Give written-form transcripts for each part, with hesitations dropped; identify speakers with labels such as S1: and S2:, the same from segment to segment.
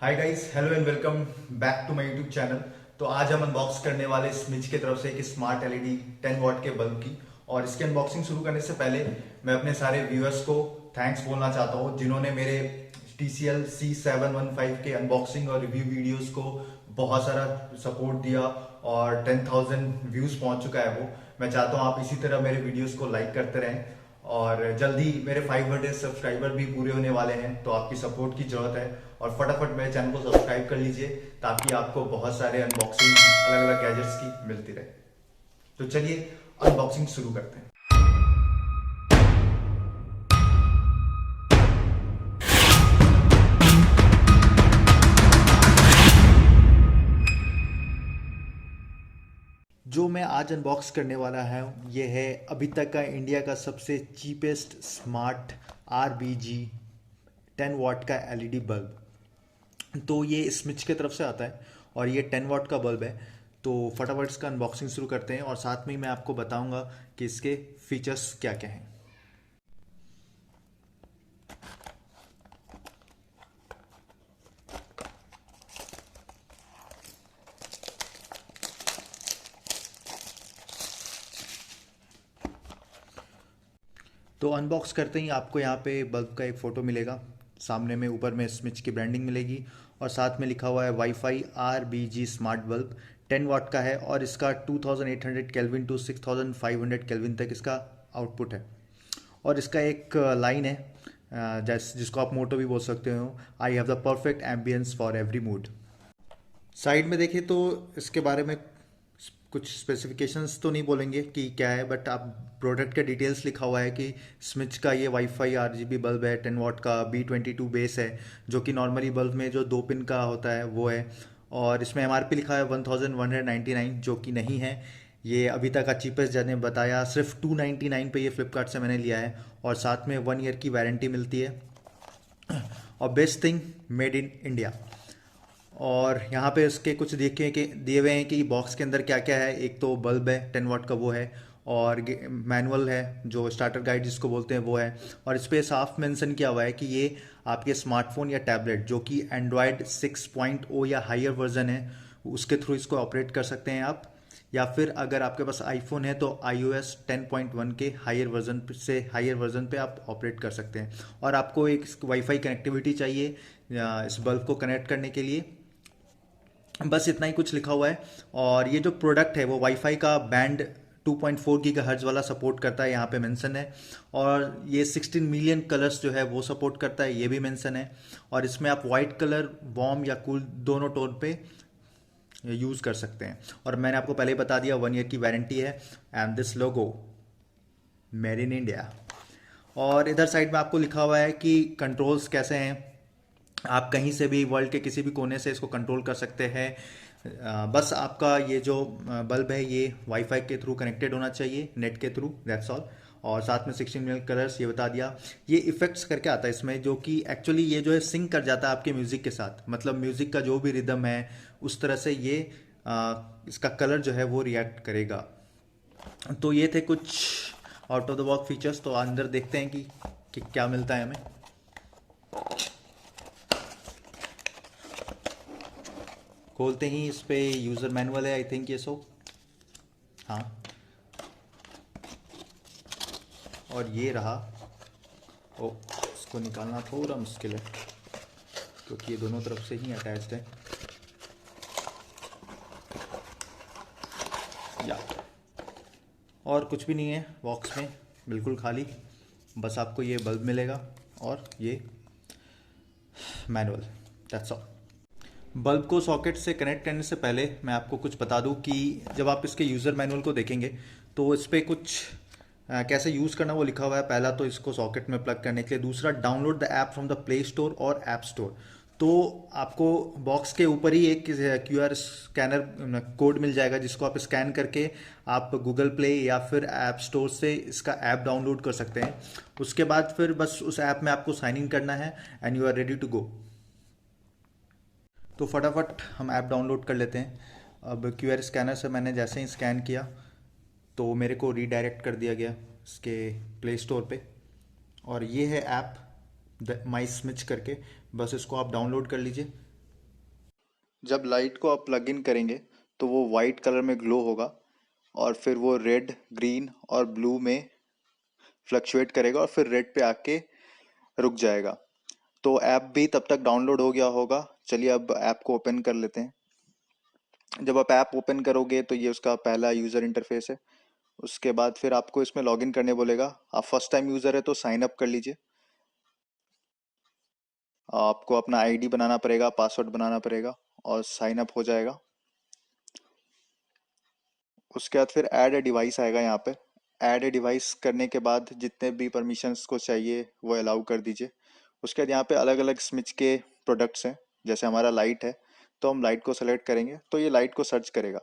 S1: Hi guys, hello and welcome back to my YouTube channel. तो आज हम unbox करने वाले स्मिच की तरफ से एक स्मार्ट एलईडी 10 वॉट के बल्ब की। और इसकी अनबॉक्सिंग शुरू करने से पहले मैं अपने सारे व्यूअर्स को थैंक्स बोलना चाहता हूँ जिन्होंने मेरे TCL C715 के अनबॉक्सिंग और रिव्यू वीडियोस को बहुत सारा सपोर्ट दिया और 10,000 व्यूज पहुंच चुका है वो। मैं चाहता हूँ आप इसी तरह मेरे वीडियोस को लाइक करते रहें और जल्दी मेरे 500 सब्सक्राइबर भी पूरे होने वाले हैं, तो आपकी सपोर्ट की जरूरत है। और फटाफट मेरे चैनल को सब्सक्राइब कर लीजिए ताकि आपको बहुत सारे अनबॉक्सिंग अलग अलग गैजेट्स की मिलती रहे। तो चलिए अनबॉक्सिंग शुरू करते हैं। जो मैं आज अनबॉक्स करने वाला है ये है अभी तक का इंडिया का सबसे चीपेस्ट स्मार्ट RBG 10 वॉट का एलईडी बल्ब। तो ये स्मिच की तरफ से आता है और ये 10 वॉट का बल्ब है। तो फटाफट इसका अनबॉक्सिंग शुरू करते हैं और साथ में मैं आपको बताऊंगा कि इसके फीचर्स क्या क्या हैं। तो अनबॉक्स करते ही आपको यहाँ पे बल्ब का एक फ़ोटो मिलेगा, सामने में ऊपर में स्मिच की ब्रांडिंग मिलेगी और साथ में लिखा हुआ है वाईफाई RBG स्मार्ट बल्ब 10 वाट का है और इसका 2800 केल्विन टू 6500 केल्विन तक इसका आउटपुट है। और इसका एक लाइन है जिसको आप मोटो भी बोल सकते हो, I have the perfect ambience for every mood. Side में देखें तो इसके बारे में कुछ स्पेसिफिकेशंस तो नहीं बोलेंगे कि क्या है, बट आप प्रोडक्ट के डिटेल्स लिखा हुआ है कि स्मिच का ये वाईफाई RGB बल्ब है, 10 वॉट का, B22 बेस है, जो कि नॉर्मली बल्ब में जो 2 पिन का होता है वो है। और इसमें MRP लिखा है 1199, जो कि नहीं है। ये अभी तक का चीपेस्ट जने बताया सिर्फ 299 पे ये फ्लिपकार्ट से मैंने लिया है और साथ में 1 ईयर की वारंटी मिलती है। और best thing, made in India. और यहाँ पे उसके कुछ देखे कि दिए हुए हैं कि बॉक्स के अंदर क्या क्या है। एक तो बल्ब है 10 वाट का, वो है, और मैनुअल है जो स्टार्टर गाइड जिसको बोलते हैं वो है। और इस पर साफ मेंशन किया हुआ है कि ये आपके स्मार्टफोन या टैबलेट जो कि एंड्रॉयड 6.0 या हायर वर्जन है उसके थ्रू इसको ऑपरेट कर सकते हैं आप, या फिर अगर आपके पास आईफोन है तो iOS 10.1 के हायर वर्जन पे आप ऑपरेट कर सकते हैं। और आपको एक वाईफाई कनेक्टिविटी चाहिए इस बल्ब को कनेक्ट करने के लिए। बस इतना ही कुछ लिखा हुआ है। और ये जो प्रोडक्ट है वो वाईफाई का बैंड 2.4 गीगाहर्ट्ज वाला सपोर्ट करता है, यहाँ पे मेंशन है। और ये 16 मिलियन कलर्स जो है वो सपोर्ट करता है, ये भी मेंशन है। और इसमें आप वाइट कलर, वार्म या कूल दोनों टोन पे यूज़ कर सकते हैं। और मैंने आपको पहले ही बता दिया 1 ईयर की वारंटी है and this logo made in India. और इधर साइड में आपको लिखा हुआ है कि कंट्रोल्स कैसे हैं, आप कहीं से भी वर्ल्ड के किसी भी कोने से इसको कंट्रोल कर सकते हैं। बस आपका ये जो बल्ब है ये वाईफाई के थ्रू कनेक्टेड होना चाहिए, नेट के थ्रू, दैट्स ऑल। और साथ में 16 मिलियन कलर्स ये बता दिया। ये इफेक्ट्स करके आता है इसमें, जो कि एक्चुअली ये जो है सिंक कर जाता है आपके म्यूजिक के साथ, मतलब म्यूजिक का जो भी रिदम है उस तरह से ये इसका कलर जो है वो रिएक्ट करेगा। तो ये थे कुछ out of the box features. तो अंदर देखते हैं कि क्या मिलता है हमें। खोलते ही इस पे यूज़र मैनुअल है, आई थिंक ये सो, हाँ। और ये रहा, ओ, इसको निकालना थोड़ा मुश्किल है क्योंकि ये दोनों तरफ से ही अटैच्ड है, या और कुछ भी नहीं है बॉक्स में, बिल्कुल खाली। बस आपको ये बल्ब मिलेगा और ये मैनुअल, दैट्स ऑल। बल्ब को सॉकेट से कनेक्ट करने से पहले मैं आपको कुछ बता दूं कि जब आप इसके यूज़र मैनुअल को देखेंगे तो इस पर कुछ कैसे यूज़ करना वो लिखा हुआ है। पहला तो इसको सॉकेट में प्लग करने के लिए, दूसरा download the app from the play store और ऐप स्टोर। तो आपको बॉक्स के ऊपर ही एक QR स्कैनर कोड मिल जाएगा जिसको आप स्कैन करके आप गूगल प्ले या फिर ऐप स्टोर से इसका ऐप डाउनलोड कर सकते हैं। उसके बाद फिर बस उस ऐप में आपको साइन इन करना है and you are ready to go. तो फटाफट हम ऐप डाउनलोड कर लेते हैं। अब QR स्कैनर से मैंने जैसे ही स्कैन किया तो मेरे को रीडायरेक्ट कर दिया गया इसके प्ले स्टोर पे। और ये है ऐप माई स्मिच करके, बस इसको आप डाउनलोड कर लीजिए जब लाइट को आप प्लग इन करेंगे तो वो वाइट कलर में ग्लो होगा और फिर वो रेड, ग्रीन और ब्लू में फ्लक्चुएट करेगा और फिर रेड पे आके रुक जाएगा। तो ऐप भी तब तक डाउनलोड हो गया होगा। चलिए अब ऐप को ओपन कर लेते हैं। जब आप ऐप ओपन करोगे तो ये उसका पहला यूज़र इंटरफेस है। उसके बाद फिर आपको इसमें लॉगिन करने बोलेगा। आप फर्स्ट टाइम यूज़र है तो साइन अप कर लीजिए। आपको अपना आईडी बनाना पड़ेगा, पासवर्ड बनाना पड़ेगा और साइन अप हो जाएगा। उसके बाद फिर ऐड ए डिवाइस आएगा यहाँ पे। ऐड ए डिवाइस करने के बाद जितने भी परमिशंस को चाहिए वो अलाउ कर दीजिए। उसके बाद यहाँ पे अलग अलग स्विच के प्रोडक्ट्स हैं। जैसे हमारा लाइट है तो हम लाइट को सेलेक्ट करेंगे तो ये लाइट को सर्च करेगा।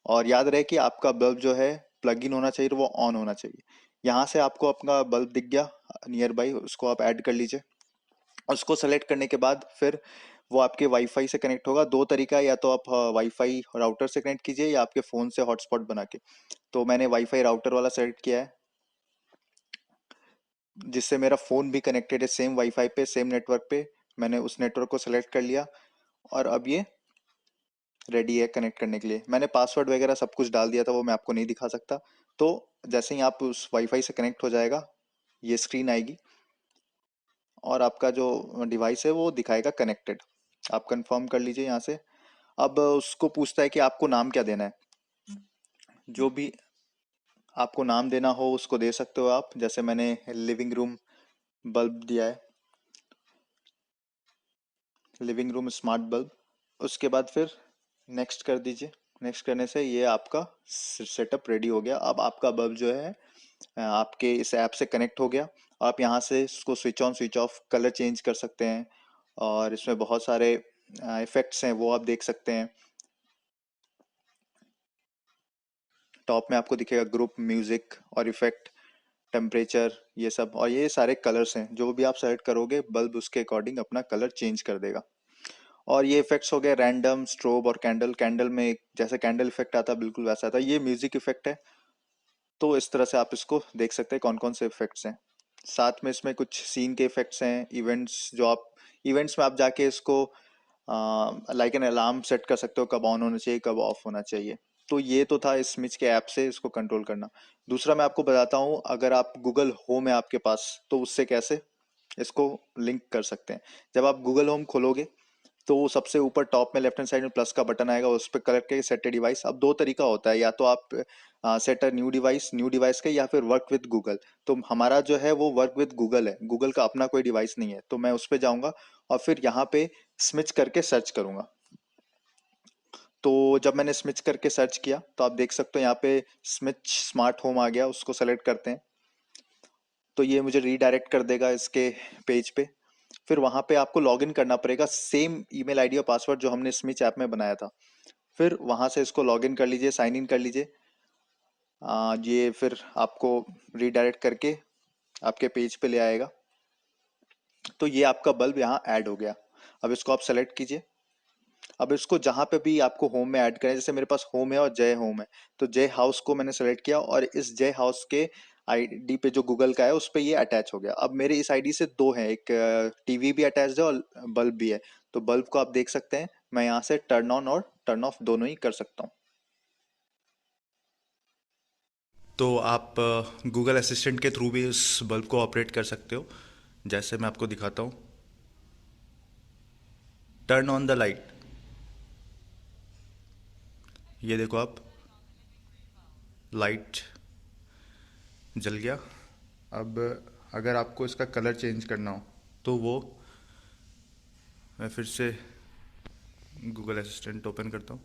S1: और याद रहे कि आपका बल्ब जो है प्लग इन होना चाहिए, तो वो ऑन होना चाहिए। यहाँ से आपको अपना बल्ब दिख गया नियर बाई, उसको आप ऐड कर लीजिए। उसको सेलेक्ट करने के बाद फिर वो आपके वाईफाई से कनेक्ट होगा। दो तरीका है, या तो आप वाईफाई राउटर से कनेक्ट कीजिए या आपके फ़ोन से हॉटस्पॉट बना के। तो मैंने वाईफाई राउटर वाला सेलेक्ट किया है, जिससे मेरा फ़ोन भी कनेक्टेड है सेम वाईफाई पे, सेम नेटवर्क पे। मैंने उस नेटवर्क को सेलेक्ट कर लिया और अब ये रेडी है कनेक्ट करने के लिए। मैंने पासवर्ड वगैरह सब कुछ डाल दिया था, वो मैं आपको नहीं दिखा सकता। तो जैसे ही आप उस वाईफाई से कनेक्ट हो जाएगा ये स्क्रीन आएगी और आपका जो डिवाइस है वो दिखाएगा कनेक्टेड। आप कंफर्म कर लीजिए यहाँ से। अब उसको पूछता है कि आपको नाम क्या देना है। जो भी आपको नाम देना हो उसको दे सकते हो आप। जैसे मैंने लिविंग रूम बल्ब दिया है, लिविंग रूम स्मार्ट बल्ब। उसके बाद फिर नेक्स्ट कर दीजिए। नेक्स्ट करने से ये आपका सेटअप रेडी हो गया। अब आपका बल्ब जो है आपके इस ऐप से कनेक्ट हो गया। आप यहाँ से इसको switch on switch off colour change कर सकते हैं और इसमें बहुत सारे इफेक्ट्स हैं वो आप देख सकते हैं। टॉप में आपको दिखेगा ग्रुप, म्यूजिक और इफेक्ट, टेम्परेचर, ये सब। और ये सारे कलर्स हैं, जो भी आप सेलेक्ट करोगे बल्ब उसके अकॉर्डिंग अपना कलर चेंज कर देगा। और ये इफेक्ट्स हो गए रैंडम, स्ट्रोब और कैंडल। कैंडल में जैसे कैंडल इफेक्ट आता है बिल्कुल वैसा आता है। ये म्यूजिक इफेक्ट है। तो इस तरह से आप इसको देख सकते हैं कौन कौन से इफेक्ट्स हैं। साथ में इसमें कुछ सीन के इफेक्ट्स हैं, इवेंट्स। जो आप इवेंट्स में आप जाके इसको लाइक एन अलार्म सेट कर सकते हो, कब ऑन होना चाहिए कब ऑफ होना चाहिए। तो ये तो था इस स्मिच के ऐप से इसको कंट्रोल करना। दूसरा मैं आपको बताता हूँ, अगर आप गूगल होम है आपके पास तो उससे कैसे इसको लिंक कर सकते हैं। जब आप गूगल होम खोलोगे तो वो सबसे ऊपर टॉप में लेफ्ट हैंड साइड में प्लस का बटन आएगा, उस पर कलेक्ट करके सेट ए डिवाइस। अब दो तरीका होता है, या तो आप सेट अ न्यू डिवाइस के, या फिर वर्क विद गूगल। तो हमारा जो है वो वर्क विद गूगल है, गूगल का अपना कोई डिवाइस नहीं है। तो मैं उस पर जाऊंगा और फिर यहाँ पे स्मिच करके सर्च करूंगा। तो जब मैंने स्मिच करके सर्च किया तो आप देख सकते हो यहाँ पे स्मिच स्मार्ट होम आ गया। उसको सेलेक्ट करते हैं तो ये मुझे रीडायरेक्ट कर देगा इसके पेज पे। फिर वहां पे आपको लॉगिन करना पड़ेगा सेम ईमेल आईडी और पासवर्ड जो हमने स्मिच ऐप में बनाया था। फिर वहां से इसको लॉगिन कर लीजिए, साइन इन कर लीजिए। ये फिर आपको रीडायरेक्ट करके आपके पेज पे ले आएगा। तो ये आपका बल्ब यहाँ ऐड हो गया। अब इसको आप सेलेक्ट कीजिए। अब इसको जहां पे भी आपको होम में ऐड करें, जैसे मेरे पास होम है और जय होम है, तो जय हाउस को मैंने सेलेक्ट किया और इस जय हाउस के आईडी पे जो गूगल का है उस पे ये अटैच हो गया। अब मेरे इस आईडी से दो हैं, एक टीवी भी अटैच्ड है और बल्ब भी है। तो बल्ब को आप देख सकते हैं, मैं यहाँ से टर्न ऑन और टर्न ऑफ दोनों ही कर सकता हूँ। तो आप गूगल असिस्टेंट के थ्रू भी इस बल्ब को ऑपरेट कर सकते हो। जैसे मैं आपको दिखाता हूँ, टर्न ऑन द लाइट। ये देखो आप, लाइट जल गया। अब अगर आपको इसका कलर चेंज करना हो तो वो, मैं फिर से गूगल असिस्टेंट ओपन करता हूँ।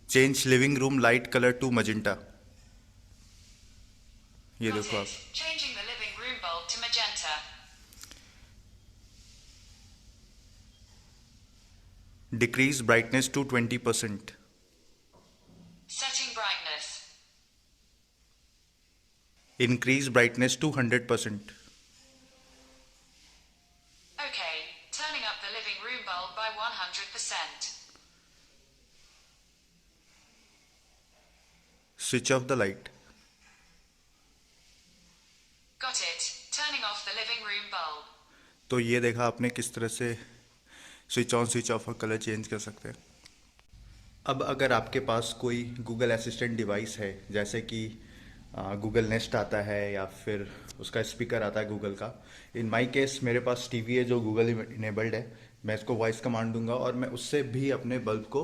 S1: Change living room light colour to magenta. ये
S2: Got
S1: देखो आप,
S2: it. Changing the living room bulb to magenta.
S1: Decrease brightness to 20%।
S2: Setting brightness.
S1: Increase brightness to 100%।
S2: Okay. Turning up the living room bulb by 100%.
S1: Switch off the light.
S2: Got it. Turning off the living room bulb.
S1: तो ये देखा आपने किस तरह से switch on switch off और colour change कर सकते हैं। अब अगर आपके पास कोई गूगल असिस्टेंट डिवाइस है, जैसे कि गूगल नेस्ट आता है या फिर उसका स्पीकर आता है गूगल का। इन माय केस मेरे पास टीवी है जो गूगल इनेबल्ड है। मैं इसको वॉइस कमांड दूंगा और मैं उससे भी अपने बल्ब को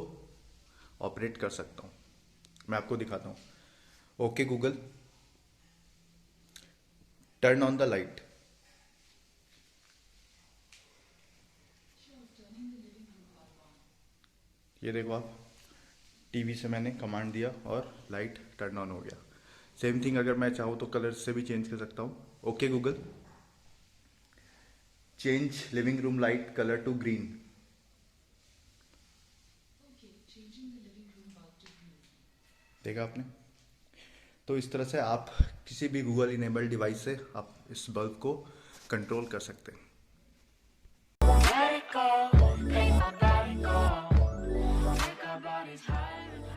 S1: ऑपरेट कर सकता हूँ। मैं आपको दिखाता हूँ। Okay Google, turn on the light. ये देखो आप, टीवी से मैंने कमांड दिया और लाइट टर्न ऑन हो गया। सेम थिंग अगर मैं चाहूँ तो कलर से भी चेंज कर सकता हूँ। Okay Google, change living room light colour to green. देखा आपने? तो इस तरह से आप किसी भी गूगल इनेबल्ड डिवाइस से आप इस बल्ब को कंट्रोल कर सकते हैं।
S3: Let it go, make my body go. Make our bodies higher.